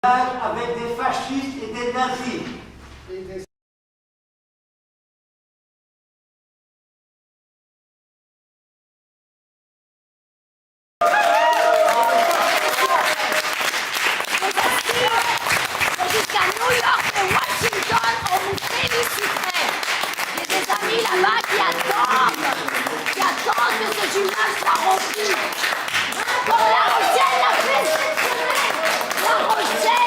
avec des fascistes et des nazis. Jusqu'à New York et Washington, on vous féliciterait. J'ai des amis là-bas qui attendent que ce gymnase soit rompu. Comme La Rochelle l'a fait cette semaine. La Rochelle.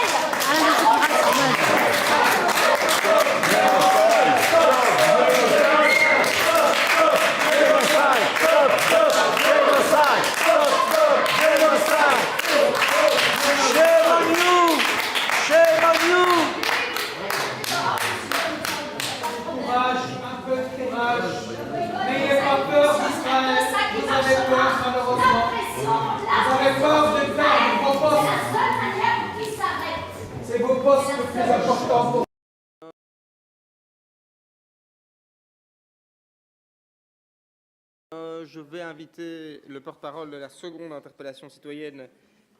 N'ayez pas peur d'Israël, vous avez peur malheureusement. Vous avez peur de perdre vos postes. C'est vos postes le plus important pour vous. Je vais inviter le porte-parole de la seconde interpellation citoyenne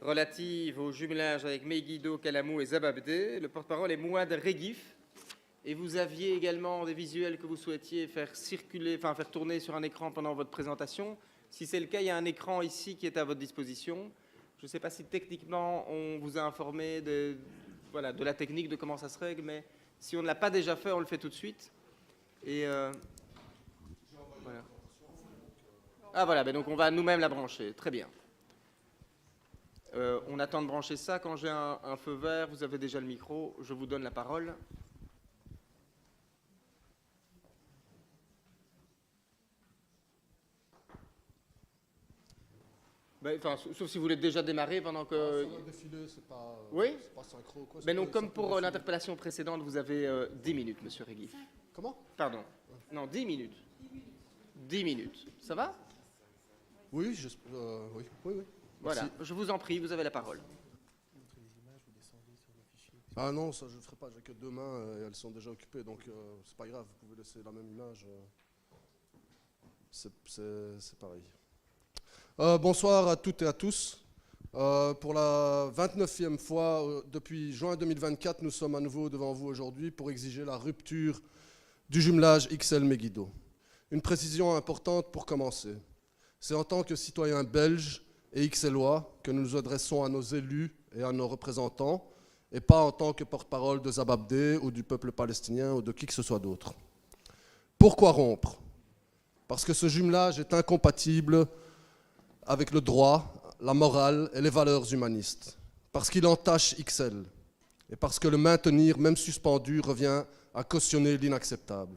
relative au jumelage avec Megiddo, Kalamou et Zababdé. Le porte-parole est Mouad Regif. Et vous aviez également des visuels que vous souhaitiez faire circuler, enfin faire tourner sur un écran pendant votre présentation. Si c'est le cas, il y a un écran ici qui est à votre disposition. Je ne sais pas si techniquement on vous a informé de la technique, de comment ça se règle, mais si on ne l'a pas déjà fait, on le fait tout de suite. Et voilà. Ah voilà, ben donc on va nous-mêmes la brancher. Très bien. On attend de brancher ça. Quand j'ai un feu vert, vous avez déjà le micro. Je vous donne la parole. Enfin, sauf si vous voulez déjà démarrer pendant que... Ça va défiler, c'est pas, oui, c'est pas synchro. Quoi, mais non, comme pour l'interpellation précédente, vous avez 10 minutes, monsieur Regif. Comment? Pardon. Non, 10 minutes. 10 minutes. Ça va? Oui, oui. Voilà, Merci. je vous en prie, vous avez la parole. Ah non, ça je ne ferai pas, j'ai que 2 mains et elles sont déjà occupées, donc c'est pas grave, vous pouvez laisser la même image. C'est pareil. Bonsoir à toutes et à tous. Pour la 29e fois, depuis juin 2024, nous sommes à nouveau devant vous aujourd'hui pour exiger la rupture du jumelage XL-Megiddo. Une précision importante pour commencer. C'est en tant que citoyens belges et XLois que nous nous adressons à nos élus et à nos représentants, et pas en tant que porte-parole de Zababdé ou du peuple palestinien ou de qui que ce soit d'autre. Pourquoi rompre? Parce que ce jumelage est incompatible avec le droit, la morale et les valeurs humanistes. Parce qu'il entache XL. Et parce que le maintenir, même suspendu, revient à cautionner l'inacceptable.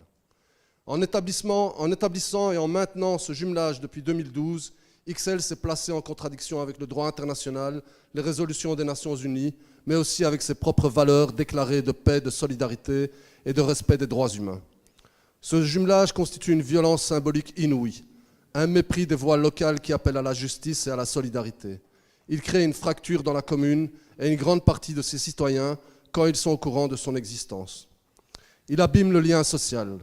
En établissant et en maintenant ce jumelage depuis 2012, XL s'est placé en contradiction avec le droit international, les résolutions des Nations Unies, mais aussi avec ses propres valeurs déclarées de paix, de solidarité et de respect des droits humains. Ce jumelage constitue une violence symbolique inouïe, un mépris des voix locales qui appellent à la justice et à la solidarité. Il crée une fracture dans la commune et une grande partie de ses citoyens quand ils sont au courant de son existence. Il abîme le lien social.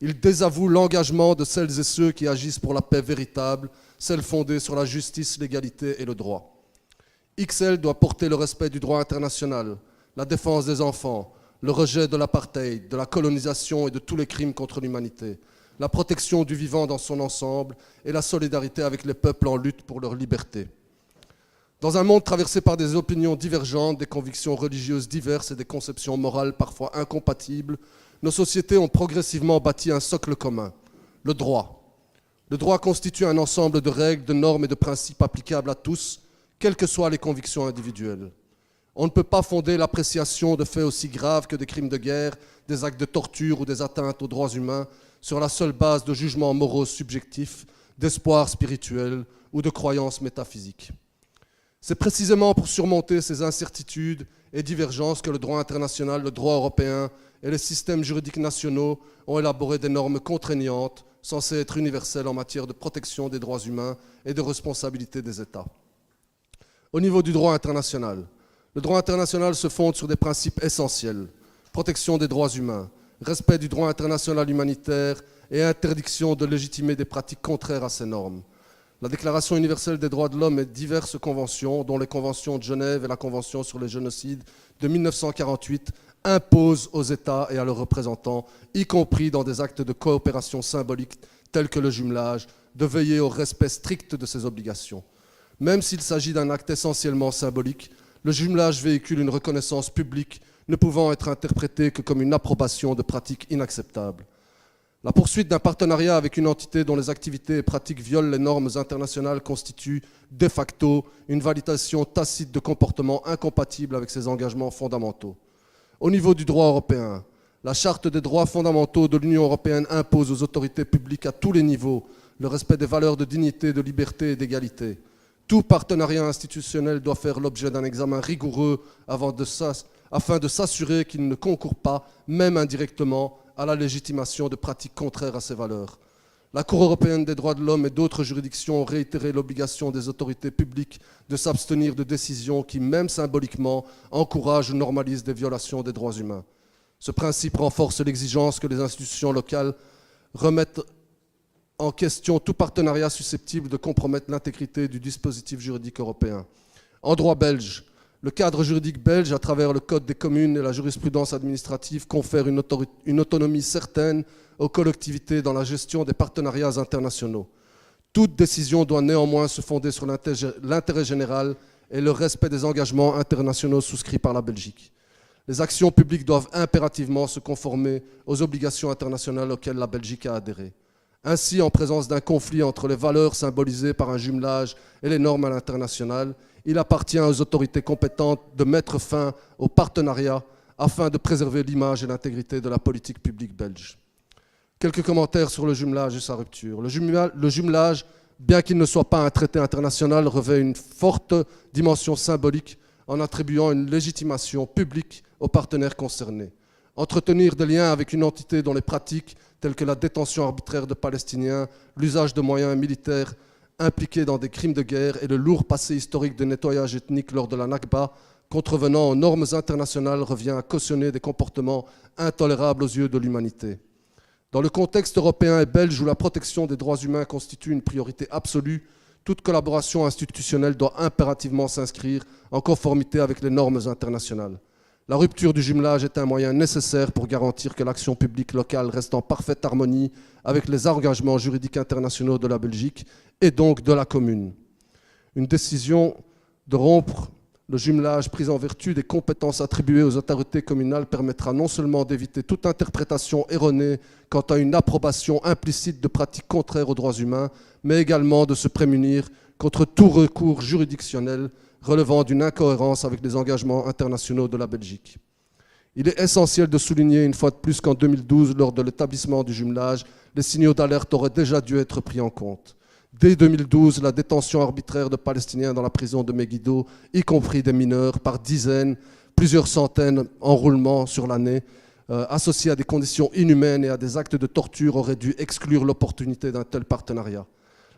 Il désavoue l'engagement de celles et ceux qui agissent pour la paix véritable, celle fondée sur la justice, l'égalité et le droit. XL doit porter le respect du droit international, la défense des enfants, le rejet de l'apartheid, de la colonisation et de tous les crimes contre l'humanité, la protection du vivant dans son ensemble et la solidarité avec les peuples en lutte pour leur liberté. Dans un monde traversé par des opinions divergentes, des convictions religieuses diverses et des conceptions morales parfois incompatibles, nos sociétés ont progressivement bâti un socle commun, le droit. Le droit constitue un ensemble de règles, de normes et de principes applicables à tous, quelles que soient les convictions individuelles. On ne peut pas fonder l'appréciation de faits aussi graves que des crimes de guerre, des actes de torture ou des atteintes aux droits humains sur la seule base de jugements moraux subjectifs, d'espoirs spirituels ou de croyances métaphysiques. C'est précisément pour surmonter ces incertitudes et divergences que le droit international, le droit européen et les systèmes juridiques nationaux ont élaboré des normes contraignantes censées être universelles en matière de protection des droits humains et de responsabilité des États. Au niveau du droit international, le droit international se fonde sur des principes essentiels: protection des droits humains, respect du droit international humanitaire et interdiction de légitimer des pratiques contraires à ces normes. La Déclaration universelle des droits de l'homme et diverses conventions, dont les conventions de Genève et la Convention sur les génocides de 1948, imposent aux États et à leurs représentants, y compris dans des actes de coopération symbolique tels que le jumelage, de veiller au respect strict de ces obligations. Même s'il s'agit d'un acte essentiellement symbolique, le jumelage véhicule une reconnaissance publique ne pouvant être interprétée que comme une approbation de pratiques inacceptables. La poursuite d'un partenariat avec une entité dont les activités et pratiques violent les normes internationales constitue de facto une validation tacite de comportements incompatibles avec ses engagements fondamentaux. Au niveau du droit européen, la Charte des droits fondamentaux de l'Union européenne impose aux autorités publiques à tous les niveaux le respect des valeurs de dignité, de liberté et d'égalité. Tout partenariat institutionnel doit faire l'objet d'un examen rigoureux afin de s'assurer qu'il ne concourt pas, même indirectement, à la légitimation de pratiques contraires à ces valeurs. La Cour européenne des droits de l'homme et d'autres juridictions ont réitéré l'obligation des autorités publiques de s'abstenir de décisions qui, même symboliquement, encouragent ou normalisent des violations des droits humains. Ce principe renforce l'exigence que les institutions locales remettent en question tout partenariat susceptible de compromettre l'intégrité du dispositif juridique européen. En droit belge, le cadre juridique belge, à travers le Code des communes et la jurisprudence administrative, confère une autonomie certaine aux collectivités dans la gestion des partenariats internationaux. Toute décision doit néanmoins se fonder sur l'intérêt général et le respect des engagements internationaux souscrits par la Belgique. Les actions publiques doivent impérativement se conformer aux obligations internationales auxquelles la Belgique a adhéré. Ainsi, en présence d'un conflit entre les valeurs symbolisées par un jumelage et les normes à l'international, il appartient aux autorités compétentes de mettre fin au partenariat afin de préserver l'image et l'intégrité de la politique publique belge. Quelques commentaires sur le jumelage et sa rupture. Le jumelage, bien qu'il ne soit pas un traité international, revêt une forte dimension symbolique en attribuant une légitimation publique aux partenaires concernés. Entretenir des liens avec une entité dont les pratiques, telles que la détention arbitraire de Palestiniens, l'usage de moyens militaires impliqués dans des crimes de guerre et le lourd passé historique de nettoyage ethnique lors de la Nakba, contrevenant aux normes internationales, revient à cautionner des comportements intolérables aux yeux de l'humanité. Dans le contexte européen et belge où la protection des droits humains constitue une priorité absolue, toute collaboration institutionnelle doit impérativement s'inscrire en conformité avec les normes internationales. La rupture du jumelage est un moyen nécessaire pour garantir que l'action publique locale reste en parfaite harmonie avec les engagements juridiques internationaux de la Belgique et donc de la commune. Une décision de rompre le jumelage prise en vertu des compétences attribuées aux autorités communales permettra non seulement d'éviter toute interprétation erronée quant à une approbation implicite de pratiques contraires aux droits humains, mais également de se prémunir contre tout recours juridictionnel relevant d'une incohérence avec les engagements internationaux de la Belgique. Il est essentiel de souligner une fois de plus qu'en 2012, lors de l'établissement du jumelage, les signaux d'alerte auraient déjà dû être pris en compte. Dès 2012, la détention arbitraire de Palestiniens dans la prison de Megiddo, y compris des mineurs, par dizaines, plusieurs centaines en roulement sur l'année, associés à des conditions inhumaines et à des actes de torture, aurait dû exclure l'opportunité d'un tel partenariat.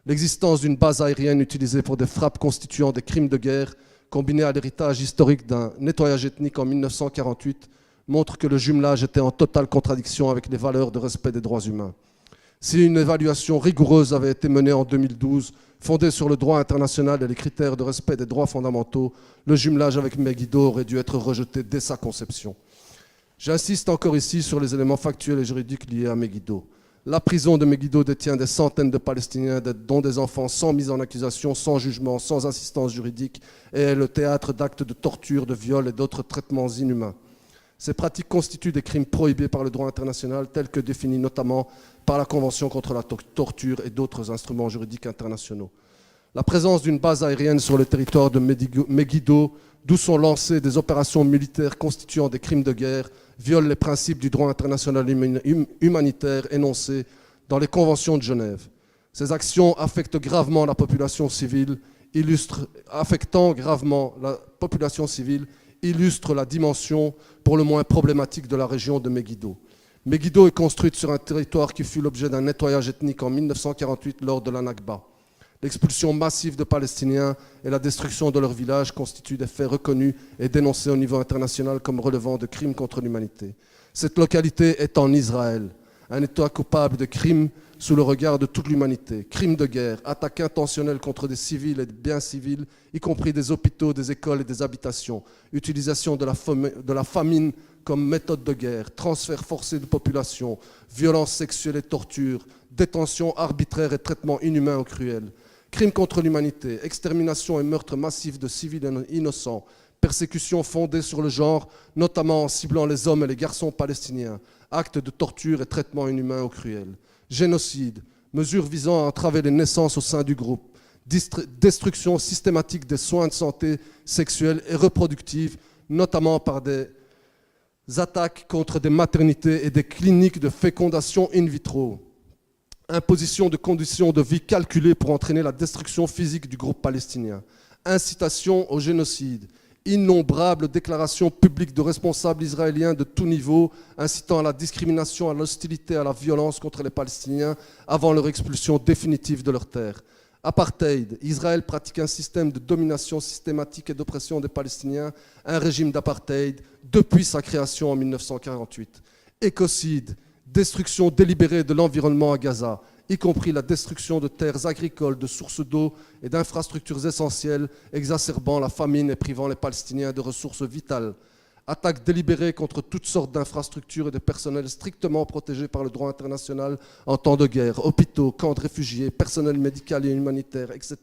L'existence d'une base aérienne utilisée pour des frappes constituant des crimes de guerre, combinée à l'héritage historique d'un nettoyage ethnique en 1948, montre que le jumelage était en totale contradiction avec les valeurs de respect des droits humains. Si une évaluation rigoureuse avait été menée en 2012, fondée sur le droit international et les critères de respect des droits fondamentaux, le jumelage avec Megiddo aurait dû être rejeté dès sa conception. J'insiste encore ici sur les éléments factuels et juridiques liés à Megiddo. La prison de Megiddo détient des centaines de Palestiniens, dont des enfants sans mise en accusation, sans jugement, sans assistance juridique, et est le théâtre d'actes de torture, de viol et d'autres traitements inhumains. Ces pratiques constituent des crimes prohibés par le droit international, tels que définis notamment par la Convention contre la torture et d'autres instruments juridiques internationaux. La présence d'une base aérienne sur le territoire de Megiddo, d'où sont lancées des opérations militaires constituant des crimes de guerre, viole les principes du droit international humanitaire énoncés dans les conventions de Genève. Ces actions affectant gravement la population civile illustrent la dimension pour le moins problématique de la région de Megiddo. Megiddo est construite sur un territoire qui fut l'objet d'un nettoyage ethnique en 1948 lors de la Nakba. L'expulsion massive de Palestiniens et la destruction de leurs villages constituent des faits reconnus et dénoncés au niveau international comme relevant de crimes contre l'humanité. Cette localité est en Israël, un État coupable de crimes sous le regard de toute l'humanité. Crimes de guerre, attaques intentionnelles contre des civils et des biens civils, y compris des hôpitaux, des écoles et des habitations. Utilisation de la famine comme méthode de guerre, transfert forcé de population, violences sexuelles et tortures, détention arbitraire et traitements inhumains ou cruels. Crimes contre l'humanité, extermination et meurtre massif de civils innocents, persécutions fondées sur le genre, notamment en ciblant les hommes et les garçons palestiniens, actes de torture et traitements inhumains ou cruels. Génocide, mesures visant à entraver les naissances au sein du groupe, destruction systématique des soins de santé sexuelle et reproductive, notamment par des attaques contre des maternités et des cliniques de fécondation in vitro, imposition de conditions de vie calculées pour entraîner la destruction physique du groupe palestinien, incitation au génocide, innombrables déclarations publiques de responsables israéliens de tout niveau incitant à la discrimination, à l'hostilité, à la violence contre les Palestiniens avant leur expulsion définitive de leurs terres. Apartheid, Israël pratique un système de domination systématique et d'oppression des Palestiniens, un régime d'apartheid depuis sa création en 1948. Écocide, destruction délibérée de l'environnement à Gaza, y compris la destruction de terres agricoles, de sources d'eau et d'infrastructures essentielles, exacerbant la famine et privant les Palestiniens de ressources vitales. Attaques délibérées contre toutes sortes d'infrastructures et de personnels strictement protégés par le droit international en temps de guerre, hôpitaux, camps de réfugiés, personnel médical et humanitaire, etc.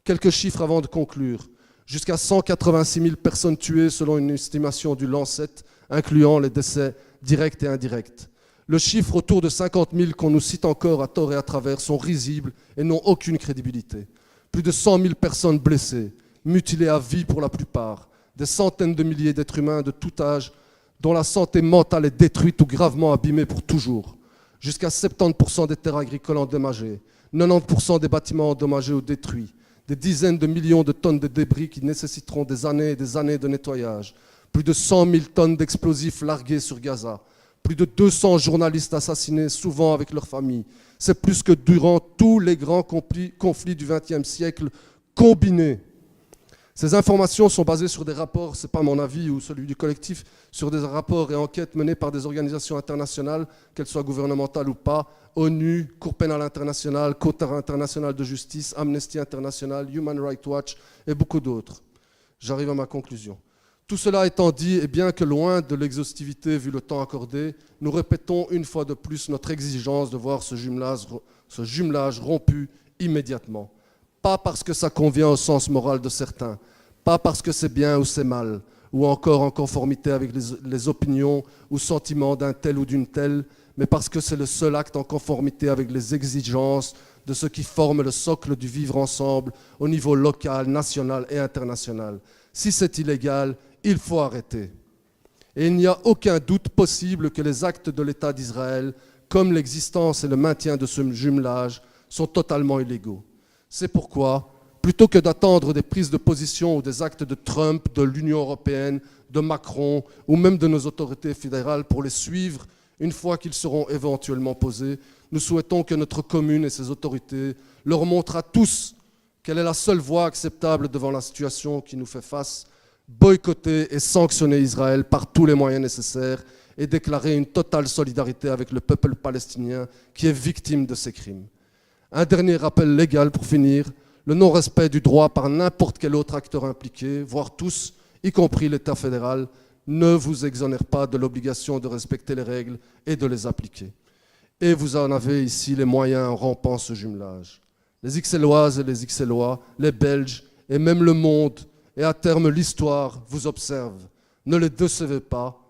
Quelques chiffres avant de conclure. Jusqu'à 186 000 personnes tuées selon une estimation du Lancet, incluant les décès directs et indirects. Le chiffre autour de 50 000 qu'on nous cite encore à tort et à travers sont risibles et n'ont aucune crédibilité. Plus de 100 000 personnes blessées, mutilées à vie pour la plupart, des centaines de milliers d'êtres humains de tout âge dont la santé mentale est détruite ou gravement abîmée pour toujours. Jusqu'à 70% des terres agricoles endommagées, 90% des bâtiments endommagés ou détruits, des dizaines de millions de tonnes de débris qui nécessiteront des années et des années de nettoyage, plus de 100 000 tonnes d'explosifs largués sur Gaza, plus de 200 journalistes assassinés, souvent avec leurs familles. C'est plus que durant tous les grands conflits du XXe siècle combinés. Ces informations sont basées sur des rapports, ce n'est pas mon avis ou celui du collectif, sur des rapports et enquêtes menées par des organisations internationales, qu'elles soient gouvernementales ou pas, ONU, Cour pénale internationale, Cour internationale de justice, Amnesty International, Human Rights Watch et beaucoup d'autres. J'arrive à ma conclusion. Tout cela étant dit, et bien que loin de l'exhaustivité vu le temps accordé, nous répétons une fois de plus notre exigence de voir ce jumelage rompu immédiatement. Pas parce que ça convient au sens moral de certains, pas parce que c'est bien ou c'est mal, ou encore en conformité avec les opinions ou sentiments d'un tel ou d'une telle, mais parce que c'est le seul acte en conformité avec les exigences de ce qui forme le socle du vivre ensemble au niveau local, national et international. Si c'est illégal, il faut arrêter. Et il n'y a aucun doute possible que les actes de l'État d'Israël, comme l'existence et le maintien de ce jumelage, sont totalement illégaux. C'est pourquoi, plutôt que d'attendre des prises de position ou des actes de Trump, de l'Union européenne, de Macron ou même de nos autorités fédérales pour les suivre une fois qu'ils seront éventuellement posés, nous souhaitons que notre commune et ses autorités leur montrent à tous quelle est la seule voie acceptable devant la situation qui nous fait face, boycotter et sanctionner Israël par tous les moyens nécessaires et déclarer une totale solidarité avec le peuple palestinien qui est victime de ces crimes. Un dernier rappel légal pour finir, le non-respect du droit par n'importe quel autre acteur impliqué, voire tous, y compris l'État fédéral, ne vous exonère pas de l'obligation de respecter les règles et de les appliquer. Et vous en avez ici les moyens en rampant ce jumelage. Les Ixelloises et les Ixellois, les Belges et même le monde, et à terme l'histoire, vous observe. Ne les décevez pas,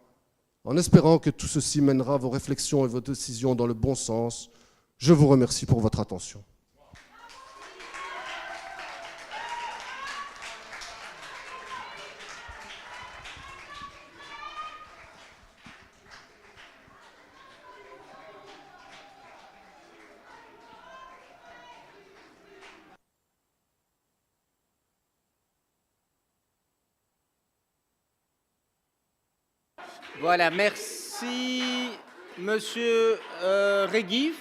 en espérant que tout ceci mènera vos réflexions et vos décisions dans le bon sens. Je vous remercie pour votre attention. Voilà, merci Monsieur Reguif.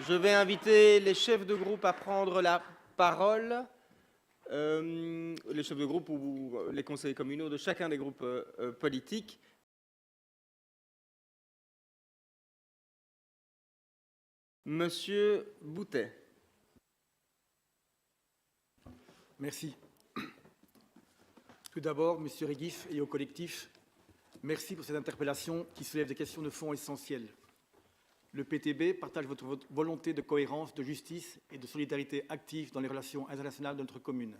Je vais inviter les chefs de groupe à prendre la parole. Les chefs de groupe ou les conseillers communaux de chacun des groupes politiques. Monsieur Boutet. Merci. Tout d'abord, Monsieur Reguif et au collectif, merci pour cette interpellation qui soulève des questions de fond essentielles. Le PTB partage votre volonté de cohérence, de justice et de solidarité active dans les relations internationales de notre commune.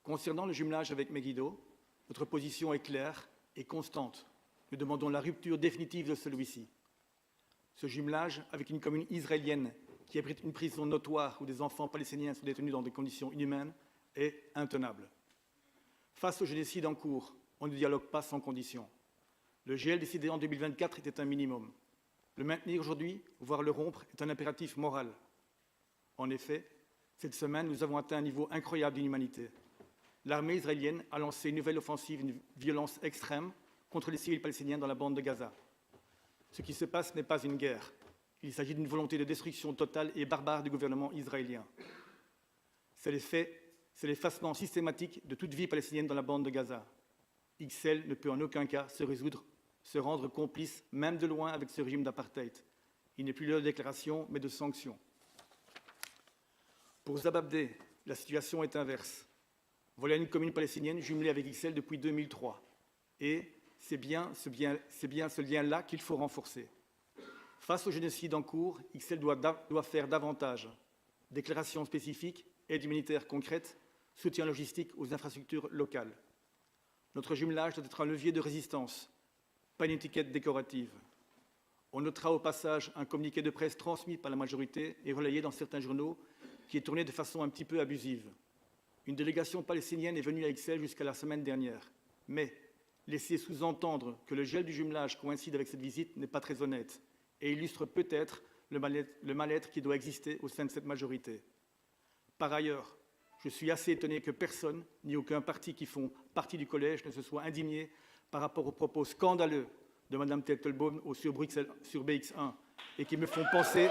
Concernant le jumelage avec Megiddo, notre position est claire et constante. Nous demandons la rupture définitive de celui-ci. Ce jumelage avec une commune israélienne qui abrite une prison notoire où des enfants palestiniens sont détenus dans des conditions inhumaines est intenable. Face au génocide en cours, on ne dialogue pas sans conditions. Le GL décidé en 2024 était un minimum. Le maintenir aujourd'hui, voire le rompre, est un impératif moral. En effet, cette semaine, nous avons atteint un niveau incroyable d'inhumanité. L'armée israélienne a lancé une nouvelle offensive, une violence extrême contre les civils palestiniens dans la bande de Gaza. Ce qui se passe n'est pas une guerre. Il s'agit d'une volonté de destruction totale et barbare du gouvernement israélien. C'est l'effacement systématique de toute vie palestinienne dans la bande de Gaza. XL ne peut en aucun cas se rendre complice, même de loin, avec ce régime d'apartheid. Il n'est plus l'heure de déclaration, mais de sanctions. Pour Zababdeh, la situation est inverse. Voilà une commune palestinienne jumelée avec XL depuis 2003. Et c'est bien ce lien-là qu'il faut renforcer. Face au génocide en cours, XL doit faire davantage. Déclarations spécifiques, aide humanitaire concrète, soutien logistique aux infrastructures locales. Notre jumelage doit être un levier de résistance, pas une étiquette décorative. On notera au passage un communiqué de presse transmis par la majorité et relayé dans certains journaux qui est tourné de façon un petit peu abusive. Une délégation palestinienne est venue à XL jusqu'à la semaine dernière. Mais laisser sous-entendre que le gel du jumelage coïncide avec cette visite n'est pas très honnête et illustre peut-être le mal-être qui doit exister au sein de cette majorité. Par ailleurs, je suis assez étonné que personne, ni aucun parti qui font partie du collège, ne se soit indigné par rapport aux propos scandaleux de Mme Tettelbaum sur BX1 et qui me font penser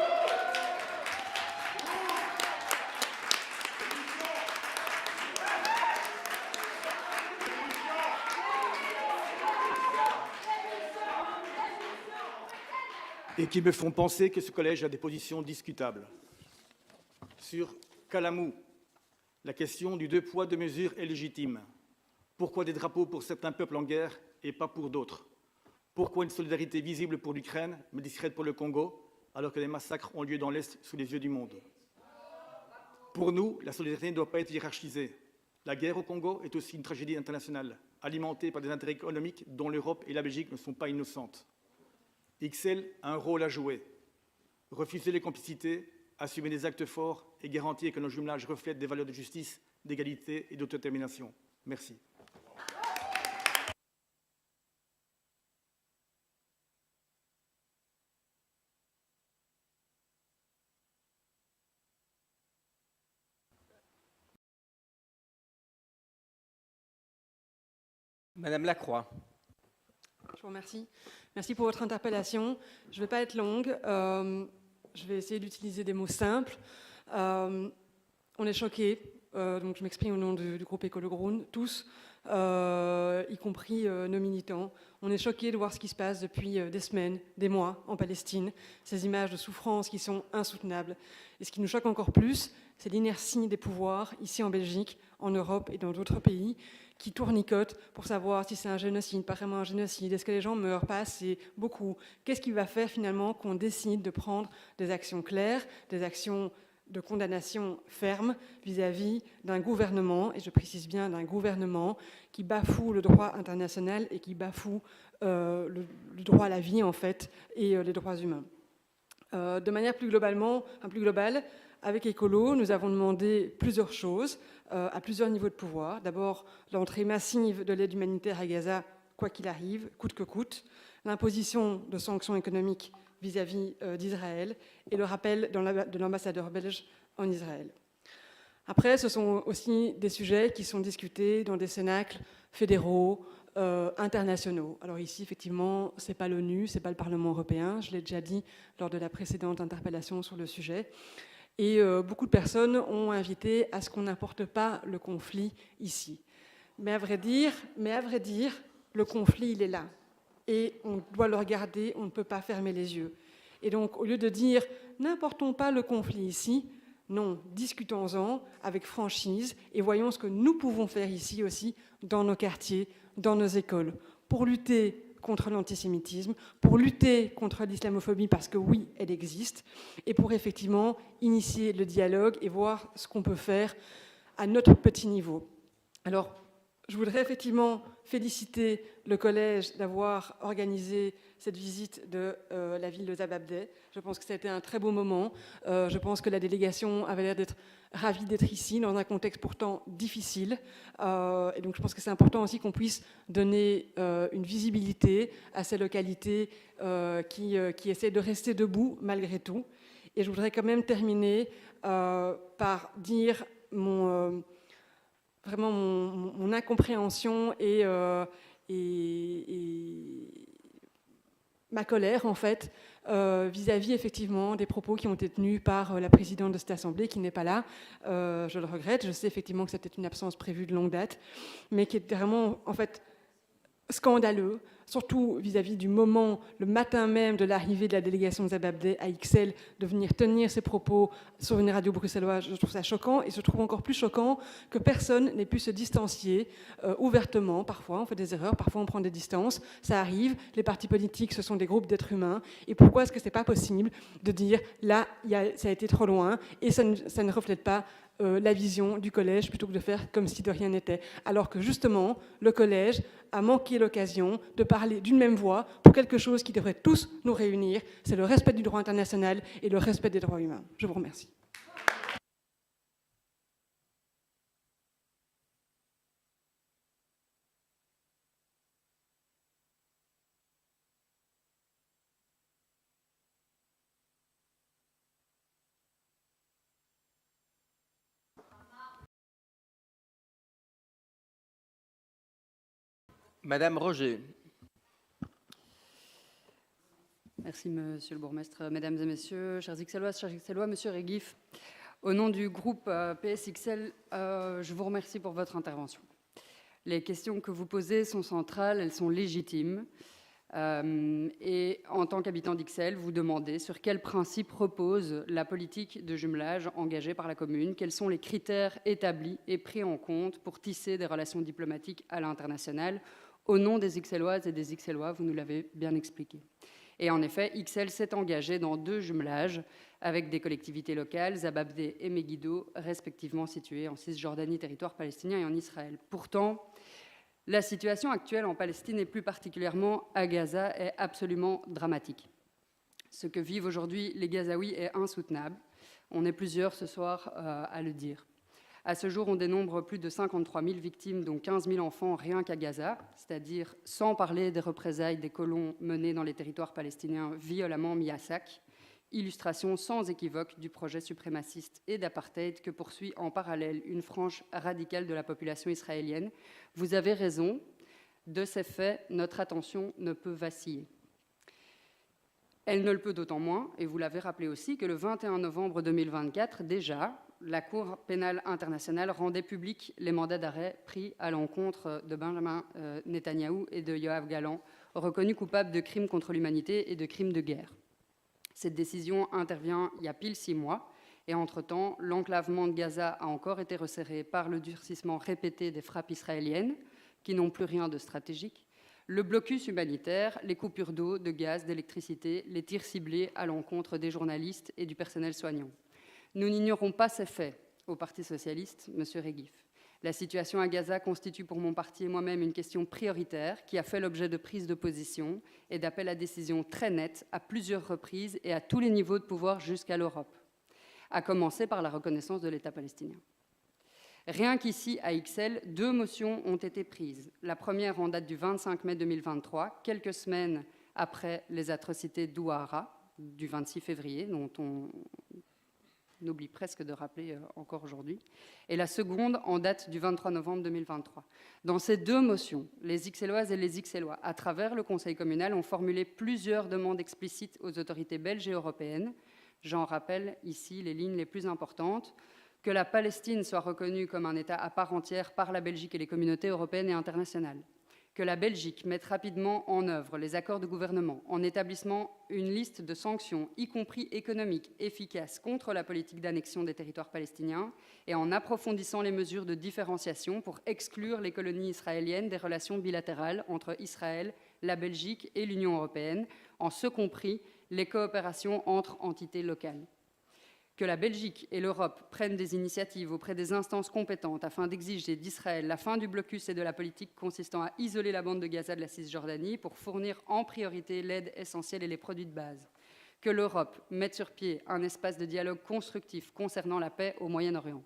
que ce collège a des positions discutables. Sur Kalamou, la question du 2 poids, 2 mesures est légitime. Pourquoi des drapeaux pour certains peuples en guerre et pas pour d'autres? Pourquoi une solidarité visible pour l'Ukraine, mais discrète pour le Congo, alors que les massacres ont lieu dans l'Est sous les yeux du monde? Pour nous, la solidarité ne doit pas être hiérarchisée. La guerre au Congo est aussi une tragédie internationale, alimentée par des intérêts économiques dont l'Europe et la Belgique ne sont pas innocentes. XL a un rôle à jouer. Refuser les complicités, assumer des actes forts et garantir que nos jumelages reflètent des valeurs de justice, d'égalité et d'autodétermination. Merci. Madame Lacroix. Je vous remercie. Merci pour votre interpellation. Je ne vais pas être longue. Je vais essayer d'utiliser des mots simples. On est choqués, donc je m'exprime au nom du groupe Écolo Groen, tous, y compris nos militants. On est choqués de voir ce qui se passe depuis des semaines, des mois en Palestine, ces images de souffrance qui sont insoutenables. Et ce qui nous choque encore plus, c'est l'inertie des pouvoirs ici en Belgique, en Europe et dans d'autres pays, qui tournicotent pour savoir si c'est un génocide, pas vraiment un génocide, est-ce que les gens meurent pas assez, beaucoup. Qu'est-ce qui va faire finalement qu'on décide de prendre des actions claires, des actions de condamnation ferme vis-à-vis d'un gouvernement, et je précise bien d'un gouvernement, qui bafoue le droit international et qui bafoue le droit à la vie en fait, et les droits humains. De manière plus globale, avec Écolo, nous avons demandé plusieurs choses à plusieurs niveaux de pouvoir. D'abord, l'entrée massive de l'aide humanitaire à Gaza, quoi qu'il arrive, coûte que coûte, l'imposition de sanctions économiques vis-à-vis d'Israël et le rappel de l'ambassadeur belge en Israël. Après, ce sont aussi des sujets qui sont discutés dans des cénacles fédéraux, internationaux. Alors ici, effectivement, ce n'est pas l'ONU, ce n'est pas le Parlement européen, je l'ai déjà dit lors de la précédente interpellation sur le sujet. Et beaucoup de personnes ont invité à ce qu'on n'importe pas le conflit ici. Mais à vrai dire, le conflit, il est là. Et on doit le regarder, on ne peut pas fermer les yeux. Et donc, au lieu de dire « n'importons pas le conflit ici », non, discutons-en avec franchise et voyons ce que nous pouvons faire ici aussi, dans nos quartiers, dans nos écoles, pour lutter contre l'antisémitisme, pour lutter contre l'islamophobie, parce que oui, elle existe, et pour effectivement initier le dialogue et voir ce qu'on peut faire à notre petit niveau. Alors, je voudrais effectivement féliciter le collège d'avoir organisé cette visite de la ville de Zababdeh. Je pense que ça a été un très beau moment. Je pense que la délégation avait l'air d'être ravie d'être ici, dans un contexte pourtant difficile. Et donc je pense que c'est important aussi qu'on puisse donner une visibilité à ces localités qui essaient de rester debout malgré tout. Et je voudrais quand même terminer par dire vraiment mon incompréhension et ma colère, en fait, vis-à-vis, effectivement, des propos qui ont été tenus par la présidente de cette Assemblée, qui n'est pas là. Je le regrette. Je sais effectivement que c'était une absence prévue de longue date, mais qui était vraiment, en fait, scandaleux, surtout vis-à-vis du moment, le matin même de l'arrivée de la délégation de Zababdeh à Ixelles, de venir tenir ses propos sur une radio bruxelloise. Je trouve ça choquant, et je trouve encore plus choquant que personne n'ait pu se distancier ouvertement. Parfois, on fait des erreurs, parfois on prend des distances, ça arrive. Les partis politiques, ce sont des groupes d'êtres humains, et pourquoi est-ce que c'est pas possible de dire, là, ça a été trop loin, et ça ne reflète pas la vision du collège, plutôt que de faire comme si de rien n'était. Alors que justement, le collège a manqué l'occasion de parler d'une même voix pour quelque chose qui devrait tous nous réunir, c'est le respect du droit international et le respect des droits humains. Je vous remercie. Madame Roger. Merci, monsieur le bourgmestre. Mesdames et messieurs, chers Ixellois, monsieur Reguif, au nom du groupe PSXL, je vous remercie pour votre intervention. Les questions que vous posez sont centrales, elles sont légitimes. Et en tant qu'habitant d'Ixelles, vous demandez sur quels principes repose la politique de jumelage engagée par la commune, quels sont les critères établis et pris en compte pour tisser des relations diplomatiques à l'international. Au nom des Ixelloises et des Ixellois, vous nous l'avez bien expliqué. Et en effet, Ixelles s'est engagé dans 2 jumelages avec des collectivités locales, Zababdeh et Megiddo, respectivement situées en Cisjordanie, territoire palestinien, et en Israël. Pourtant, la situation actuelle en Palestine, et plus particulièrement à Gaza, est absolument dramatique. Ce que vivent aujourd'hui les Gazaouis est insoutenable. On est plusieurs ce soir à le dire. À ce jour, on dénombre plus de 53 000 victimes, dont 15 000 enfants rien qu'à Gaza, c'est-à-dire sans parler des représailles des colons menés dans les territoires palestiniens violemment mis à sac, illustration sans équivoque du projet suprémaciste et d'apartheid que poursuit en parallèle une frange radicale de la population israélienne. Vous avez raison, de ces faits, notre attention ne peut vaciller. Elle ne le peut d'autant moins, et vous l'avez rappelé aussi, que le 21 novembre 2024, déjà, la Cour pénale internationale rendait publics les mandats d'arrêt pris à l'encontre de Benjamin Netanyahou et de Yoav Gallant, reconnus coupables de crimes contre l'humanité et de crimes de guerre. Cette décision intervient il y a pile 6 mois, et entre-temps, l'enclavement de Gaza a encore été resserré par le durcissement répété des frappes israéliennes, qui n'ont plus rien de stratégique, le blocus humanitaire, les coupures d'eau, de gaz, d'électricité, les tirs ciblés à l'encontre des journalistes et du personnel soignant. Nous n'ignorons pas ces faits au Parti socialiste, monsieur Reguif. La situation à Gaza constitue pour mon parti et moi-même une question prioritaire qui a fait l'objet de prises de position et d'appels à décision très nets à plusieurs reprises et à tous les niveaux de pouvoir jusqu'à l'Europe, à commencer par la reconnaissance de l'État palestinien. Rien qu'ici, à Ixelles, 2 motions ont été prises. La première en date du 25 mai 2023, quelques semaines après les atrocités d'Ouara, du 26 février, dont on oublie presque de rappeler encore aujourd'hui, et la seconde en date du 23 novembre 2023. Dans ces 2 motions, les Ixelloises et les Ixellois, à travers le Conseil communal, ont formulé plusieurs demandes explicites aux autorités belges et européennes. J'en rappelle ici les lignes les plus importantes. Que la Palestine soit reconnue comme un État à part entière par la Belgique et les communautés européennes et internationales. que la Belgique mette rapidement en œuvre les accords de gouvernement en établissant une liste de sanctions, y compris économiques, efficaces contre la politique d'annexion des territoires palestiniens et en approfondissant les mesures de différenciation pour exclure les colonies israéliennes des relations bilatérales entre Israël, la Belgique et l'Union européenne, en ce compris les coopérations entre entités locales. Que la Belgique et l'Europe prennent des initiatives auprès des instances compétentes afin d'exiger d'Israël la fin du blocus et de la politique consistant à isoler la bande de Gaza de la Cisjordanie pour fournir en priorité l'aide essentielle et les produits de base. Que l'Europe mette sur pied un espace de dialogue constructif concernant la paix au Moyen-Orient.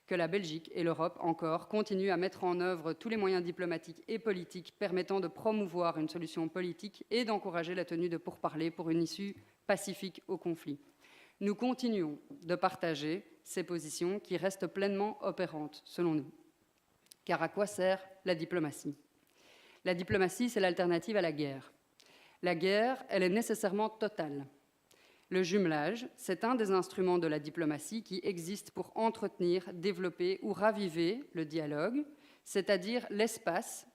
Que la Belgique et l'Europe, encore, continuent à mettre en œuvre tous les moyens diplomatiques et politiques permettant de promouvoir une solution politique et d'encourager la tenue de pourparlers pour une issue pacifique au conflit. Nous continuons de partager ces positions qui restent pleinement opérantes, selon nous. Car à quoi sert la diplomatie ? La diplomatie, c'est l'alternative à la guerre. La guerre, elle est nécessairement totale. Le jumelage, c'est un des instruments de la diplomatie qui existe pour entretenir, développer ou raviver le dialogue, c'est-à-dire l'espace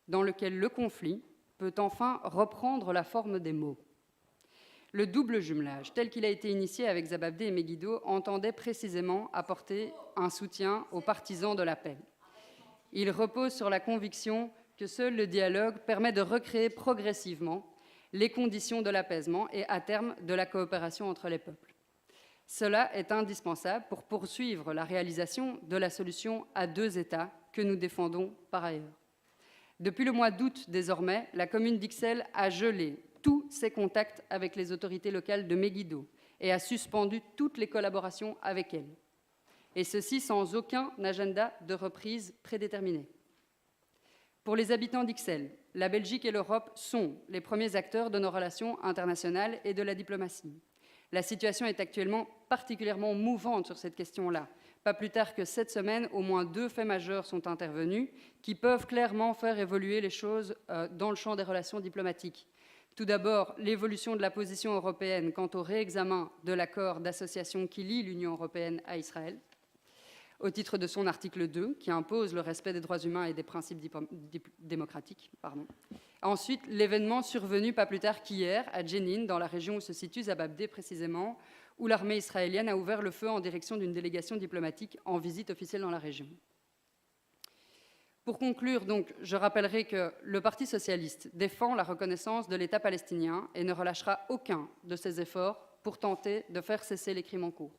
dans lequel le conflit peut enfin reprendre la forme des mots. Le double jumelage, tel qu'il a été initié avec Zababdeh et Megiddo, entendait précisément apporter un soutien aux partisans de la paix. Il repose sur la conviction que seul le dialogue permet de recréer progressivement les conditions de l'apaisement et, à terme, de la coopération entre les peuples. Cela est indispensable pour poursuivre la réalisation de la solution à deux États que nous défendons par ailleurs. Depuis le mois d'août, désormais, la commune d'Ixelles a gelé tous ses contacts avec les autorités locales de Megiddo et a suspendu toutes les collaborations avec elles. Et ceci sans aucun agenda de reprise prédéterminé. Pour les habitants d'Ixelles, la Belgique et l'Europe sont les premiers acteurs de nos relations internationales et de la diplomatie. La situation est actuellement particulièrement mouvante sur cette question-là. Pas plus tard que cette semaine, au moins 2 faits majeurs sont intervenus qui peuvent clairement faire évoluer les choses dans le champ des relations diplomatiques. Tout d'abord, l'évolution de la position européenne quant au réexamen de l'accord d'association qui lie l'Union européenne à Israël, au titre de son article 2, qui impose le respect des droits humains et des principes démocratiques. Ensuite, l'événement survenu pas plus tard qu'hier, à Jenin, dans la région où se situe Zababdeh précisément, où l'armée israélienne a ouvert le feu en direction d'une délégation diplomatique en visite officielle dans la région. Pour conclure, donc, je rappellerai que le Parti socialiste défend la reconnaissance de l'État palestinien et ne relâchera aucun de ses efforts pour tenter de faire cesser les crimes en cours.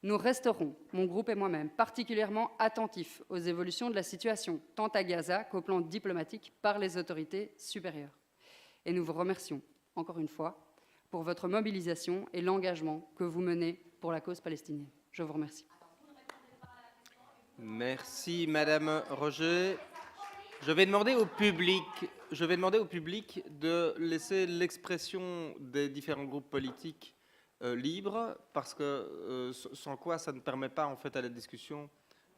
Nous resterons, mon groupe et moi-même, particulièrement attentifs aux évolutions de la situation, tant à Gaza qu'au plan diplomatique, par les autorités supérieures. Et nous vous remercions, encore une fois, pour votre mobilisation et l'engagement que vous menez pour la cause palestinienne. Je vous remercie. Merci, Madame Roger. Je vais demander au public de laisser l'expression des différents groupes politiques libre, parce que sans quoi ça ne permet pas en fait à la discussion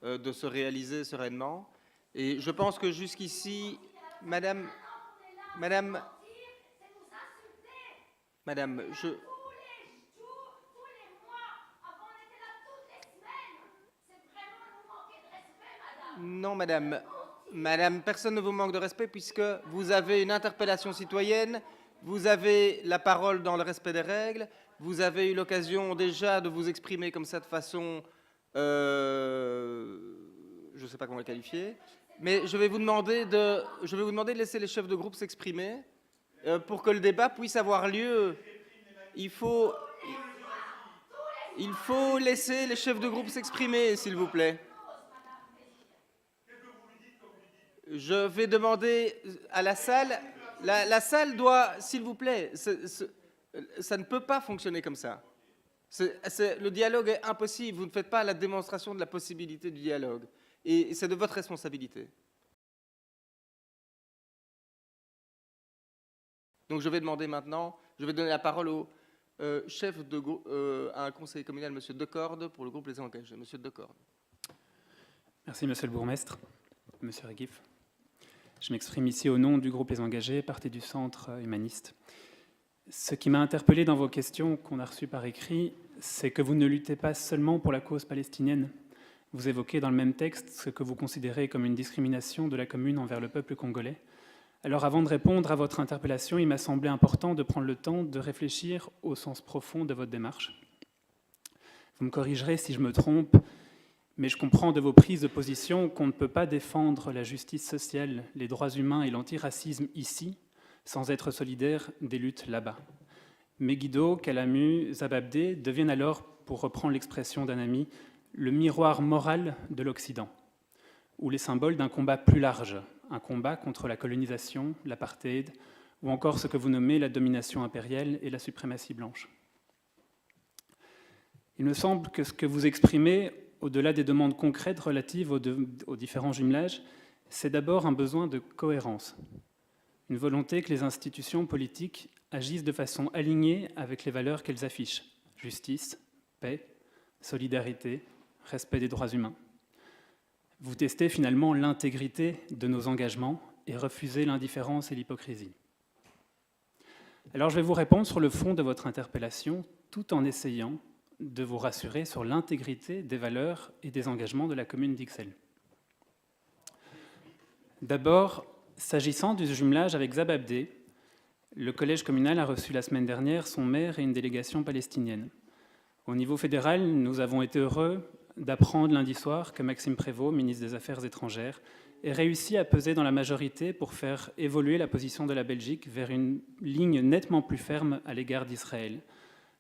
de se réaliser sereinement. Et je pense que jusqu'ici, Madame, non, Madame, personne ne vous manque de respect puisque vous avez une interpellation citoyenne, vous avez la parole dans le respect des règles. Vous avez eu l'occasion déjà de vous exprimer comme ça de façon, je ne sais pas comment la qualifier, mais je vais vous demander de laisser les chefs de groupe s'exprimer pour que le débat puisse avoir lieu. Il faut laisser les chefs de groupe s'exprimer, s'il vous plaît. Je vais demander à la salle, la salle doit, s'il vous plaît, ça ne peut pas fonctionner comme ça. Le dialogue est impossible. Vous ne faites pas la démonstration de la possibilité du dialogue. Et c'est de votre responsabilité. Donc je vais demander maintenant, je vais donner la parole au chef de groupe, à un conseiller communal, M. Decorde, pour le groupe Les Engagés. M. Decorde. Merci, Monsieur le bourgmestre, M. Reguif. Je m'exprime ici au nom du groupe Les Engagés, parti du Centre humaniste. Ce qui m'a interpellé dans vos questions qu'on a reçues par écrit, c'est que vous ne luttez pas seulement pour la cause palestinienne, Vous évoquez dans le même texte ce que vous considérez comme une discrimination de la commune envers le peuple congolais. Alors avant de répondre à votre interpellation, il m'a semblé important de prendre le temps de réfléchir au sens profond de votre démarche. Vous me corrigerez si je me trompe, mais je comprends de vos prises de position qu'on ne peut pas défendre la justice sociale, les droits humains et l'antiracisme ici, sans être solidaire des luttes là-bas. Megiddo, Kalamu, Zababdé deviennent alors, pour reprendre l'expression d'un ami, le miroir moral de l'Occident, ou les symboles d'un combat plus large, un combat contre la colonisation, l'apartheid, ou encore ce que vous nommez la domination impériale et la suprématie blanche. Il me semble que ce que vous exprimez, au-delà des demandes concrètes relatives aux différents jumelages, c'est d'abord un besoin de cohérence, une volonté que les institutions politiques agissent de façon alignée avec les valeurs qu'elles affichent, justice, paix, solidarité, respect des droits humains. Vous testez finalement l'intégrité de nos engagements et refusez l'indifférence et l'hypocrisie. Alors je vais vous répondre sur le fond de votre interpellation, tout en essayant de vous rassurer sur l'intégrité des valeurs et des engagements de la commune d'Ixelles. D'abord, s'agissant du jumelage avec Zababdé, le collège communal a reçu la semaine dernière son maire et une délégation palestinienne. Au niveau fédéral, nous avons été heureux d'apprendre lundi soir que Maxime Prévost, ministre des Affaires étrangères, ait réussi à peser dans la majorité pour faire évoluer la position de la Belgique vers une ligne nettement plus ferme à l'égard d'Israël.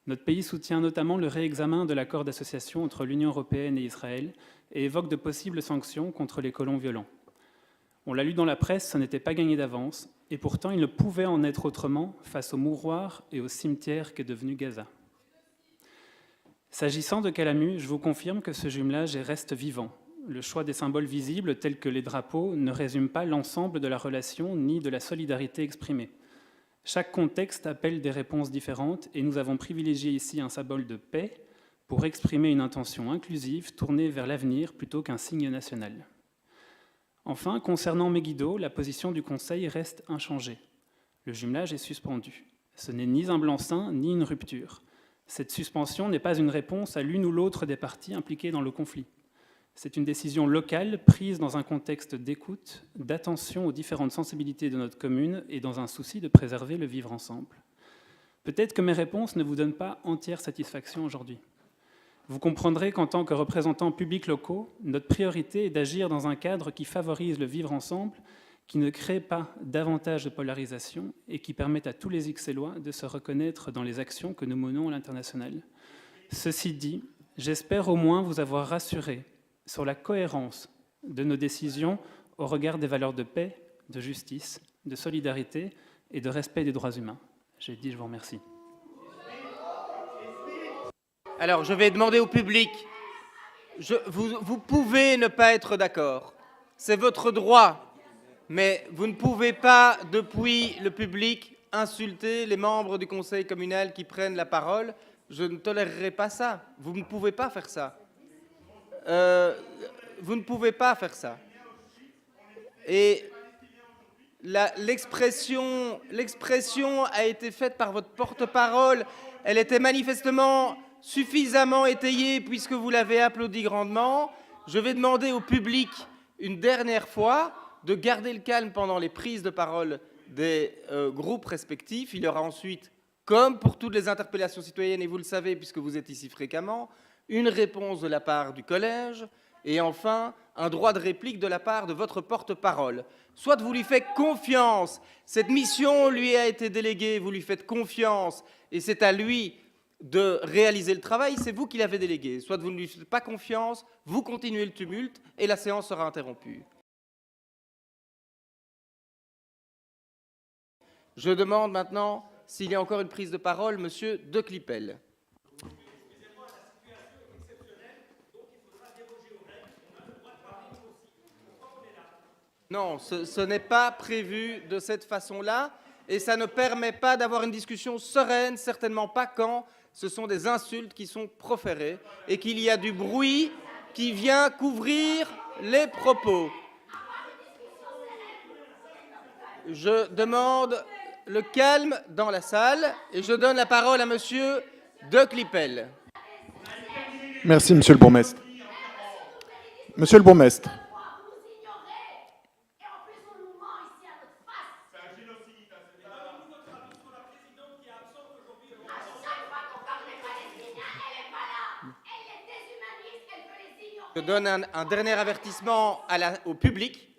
Notre pays soutient notamment le réexamen de l'accord d'association entre l'Union européenne et Israël et évoque de possibles sanctions contre les colons violents. On l'a lu dans la presse, ce n'était pas gagné d'avance, et pourtant il ne pouvait en être autrement face au mouroir et au cimetière qu'est devenu Gaza. S'agissant de Kalamu, je vous confirme que ce jumelage reste vivant. Le choix des symboles visibles, tels que les drapeaux, ne résume pas l'ensemble de la relation ni de la solidarité exprimée. Chaque contexte appelle des réponses différentes et nous avons privilégié ici un symbole de paix pour exprimer une intention inclusive tournée vers l'avenir plutôt qu'un signe national. Enfin, concernant Megiddo, la position du Conseil reste inchangée. Le jumelage est suspendu. Ce n'est ni un blanc-seing ni une rupture. Cette suspension n'est pas une réponse à l'une ou l'autre des parties impliquées dans le conflit. C'est une décision locale prise dans un contexte d'écoute, d'attention aux différentes sensibilités de notre commune et dans un souci de préserver le vivre ensemble. Peut-être que mes réponses ne vous donnent pas entière satisfaction aujourd'hui. Vous comprendrez qu'en tant que représentants publics locaux, notre priorité est d'agir dans un cadre qui favorise le vivre ensemble, qui ne crée pas davantage de polarisation et qui permette à tous les Ixellois de se reconnaître dans les actions que nous menons à l'international. Ceci dit, j'espère au moins vous avoir rassuré sur la cohérence de nos décisions au regard des valeurs de paix, de justice, de solidarité et de respect des droits humains. J'ai dit, je vous remercie. Alors, je vais demander au public, vous pouvez ne pas être d'accord, c'est votre droit, mais vous ne pouvez pas, depuis le public, insulter les membres du conseil communal qui prennent la parole. Je ne tolérerai pas ça. Vous ne pouvez pas faire ça. Vous ne pouvez pas faire ça. Et l'expression a été faite par votre porte-parole. Elle était manifestement suffisamment étayée puisque vous l'avez applaudi grandement. Je vais demander au public une dernière fois de garder le calme pendant les prises de parole des groupes respectifs. Il y aura ensuite, comme pour toutes les interpellations citoyennes, et vous le savez puisque vous êtes ici fréquemment, une réponse de la part du collège, et enfin, un droit de réplique de la part de votre porte-parole. Soit vous lui faites confiance, cette mission lui a été déléguée, vous lui faites confiance, et c'est à lui de réaliser le travail, c'est vous qui l'avez délégué. Soit vous ne lui faites pas confiance, vous continuez le tumulte, et la séance sera interrompue. Je demande maintenant s'il y a encore une prise de parole, Monsieur De Clipel. Non, ce n'est pas prévu de cette façon-là et ça ne permet pas d'avoir une discussion sereine, certainement pas quand ce sont des insultes qui sont proférées et qu'il y a du bruit qui vient couvrir les propos. Je demande le calme dans la salle et je donne la parole à Monsieur De Clipel. Merci, Monsieur le bourgmestre. Monsieur le bourgmestre. Je donne un dernier avertissement au public.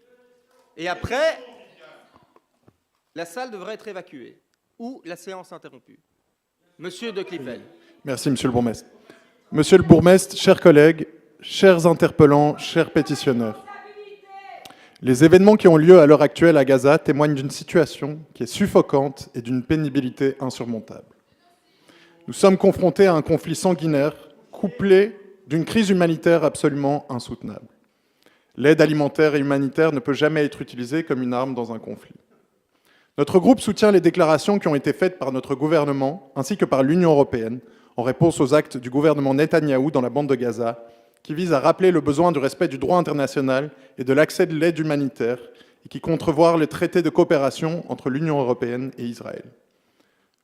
Et après, la salle devrait être évacuée ou la séance interrompue. Monsieur de Clipel. Merci, monsieur le bourgmestre. Monsieur le bourgmestre, chers collègues, chers interpellants, chers pétitionnaires. Les événements qui ont lieu à l'heure actuelle à Gaza témoignent d'une situation qui est suffocante et d'une pénibilité insurmontable. Nous sommes confrontés à un conflit sanguinaire couplé d'une crise humanitaire absolument insoutenable. L'aide alimentaire et humanitaire ne peut jamais être utilisée comme une arme dans un conflit. Notre groupe soutient les déclarations qui ont été faites par notre gouvernement ainsi que par l'Union européenne en réponse aux actes du gouvernement Netanyahou dans la bande de Gaza, qui visent à rappeler le besoin du respect du droit international et de l'accès de l'aide humanitaire et qui contrevoient les traités de coopération entre l'Union européenne et Israël.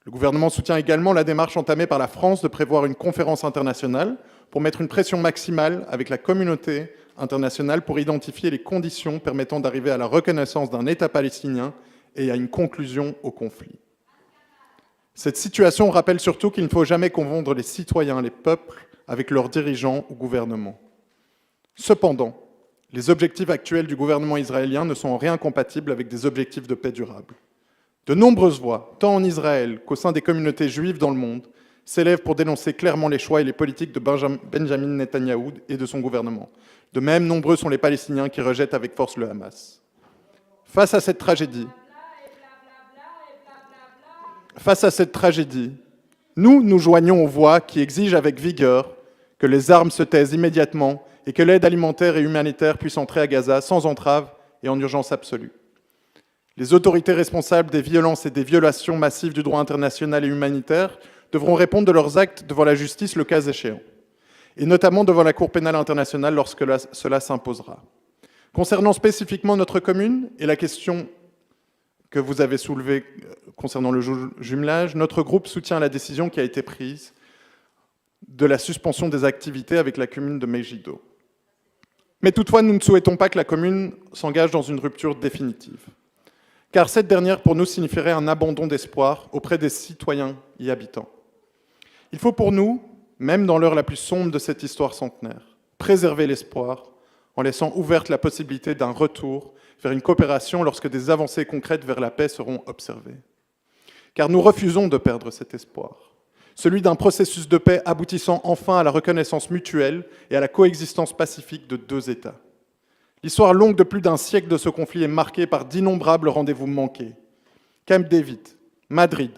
Le gouvernement soutient également la démarche entamée par la France de prévoir une conférence internationale pour mettre une pression maximale avec la communauté internationale pour identifier les conditions permettant d'arriver à la reconnaissance d'un État palestinien et à une conclusion au conflit. Cette situation rappelle surtout qu'il ne faut jamais confondre les citoyens, les peuples, avec leurs dirigeants ou gouvernements. Cependant, les objectifs actuels du gouvernement israélien ne sont en rien compatibles avec des objectifs de paix durable. De nombreuses voix, tant en Israël qu'au sein des communautés juives dans le monde, s'élèvent pour dénoncer clairement les choix et les politiques de Benjamin Netanyahou et de son gouvernement. De même, nombreux sont les Palestiniens qui rejettent avec force le Hamas. Face à cette tragédie, nous nous joignons aux voix qui exigent avec vigueur que les armes se taisent immédiatement et que l'aide alimentaire et humanitaire puisse entrer à Gaza sans entrave et en urgence absolue. Les autorités responsables des violences et des violations massives du droit international et humanitaire devront répondre de leurs actes devant la justice le cas échéant, et notamment devant la Cour pénale internationale lorsque cela s'imposera. Concernant spécifiquement notre commune et la question que vous avez soulevée concernant le jumelage, notre groupe soutient la décision qui a été prise de la suspension des activités avec la commune de Megiddo. Mais toutefois, nous ne souhaitons pas que la commune s'engage dans une rupture définitive, car cette dernière, pour nous, signifierait un abandon d'espoir auprès des citoyens y habitant. Il faut pour nous, même dans l'heure la plus sombre de cette histoire centenaire, préserver l'espoir en laissant ouverte la possibilité d'un retour vers une coopération lorsque des avancées concrètes vers la paix seront observées. Car nous refusons de perdre cet espoir, celui d'un processus de paix aboutissant enfin à la reconnaissance mutuelle et à la coexistence pacifique de deux États. L'histoire longue de plus d'un siècle de ce conflit est marquée par d'innombrables rendez-vous manqués. Camp David, Madrid,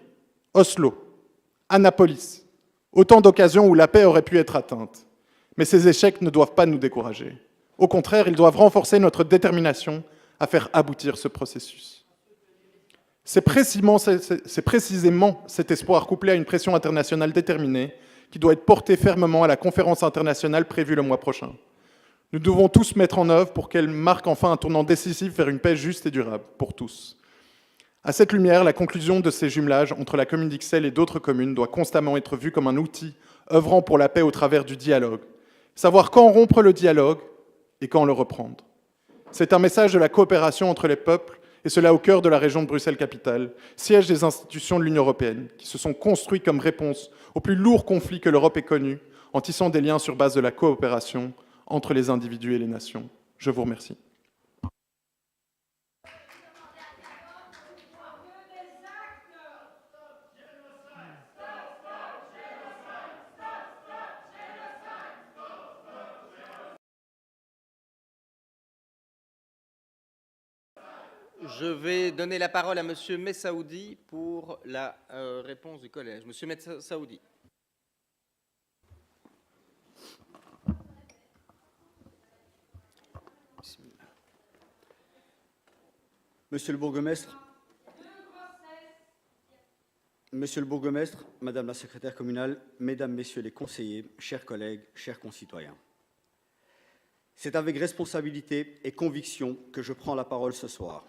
Oslo, Annapolis, autant d'occasions où la paix aurait pu être atteinte. Mais ces échecs ne doivent pas nous décourager. Au contraire, ils doivent renforcer notre détermination à faire aboutir ce processus. C'est précisément cet espoir couplé à une pression internationale déterminée qui doit être porté fermement à la conférence internationale prévue le mois prochain. Nous devons tous mettre en œuvre pour qu'elle marque enfin un tournant décisif vers une paix juste et durable pour tous. À cette lumière, la conclusion de ces jumelages entre la commune d'Ixelles et d'autres communes doit constamment être vue comme un outil œuvrant pour la paix au travers du dialogue. Savoir quand rompre le dialogue et quand le reprendre. C'est un message de la coopération entre les peuples, et cela au cœur de la région de Bruxelles-Capitale, siège des institutions de l'Union européenne, qui se sont construites comme réponse aux plus lourds conflits que l'Europe ait connus, en tissant des liens sur base de la coopération entre les individus et les nations. Je vous remercie. Je vais donner la parole à Monsieur Messaoudi pour la réponse du collège. Monsieur Messaoudi. Monsieur le bourgmestre, Madame la secrétaire communale, Mesdames, Messieurs les conseillers, chers collègues, chers concitoyens. C'est avec responsabilité et conviction que je prends la parole ce soir.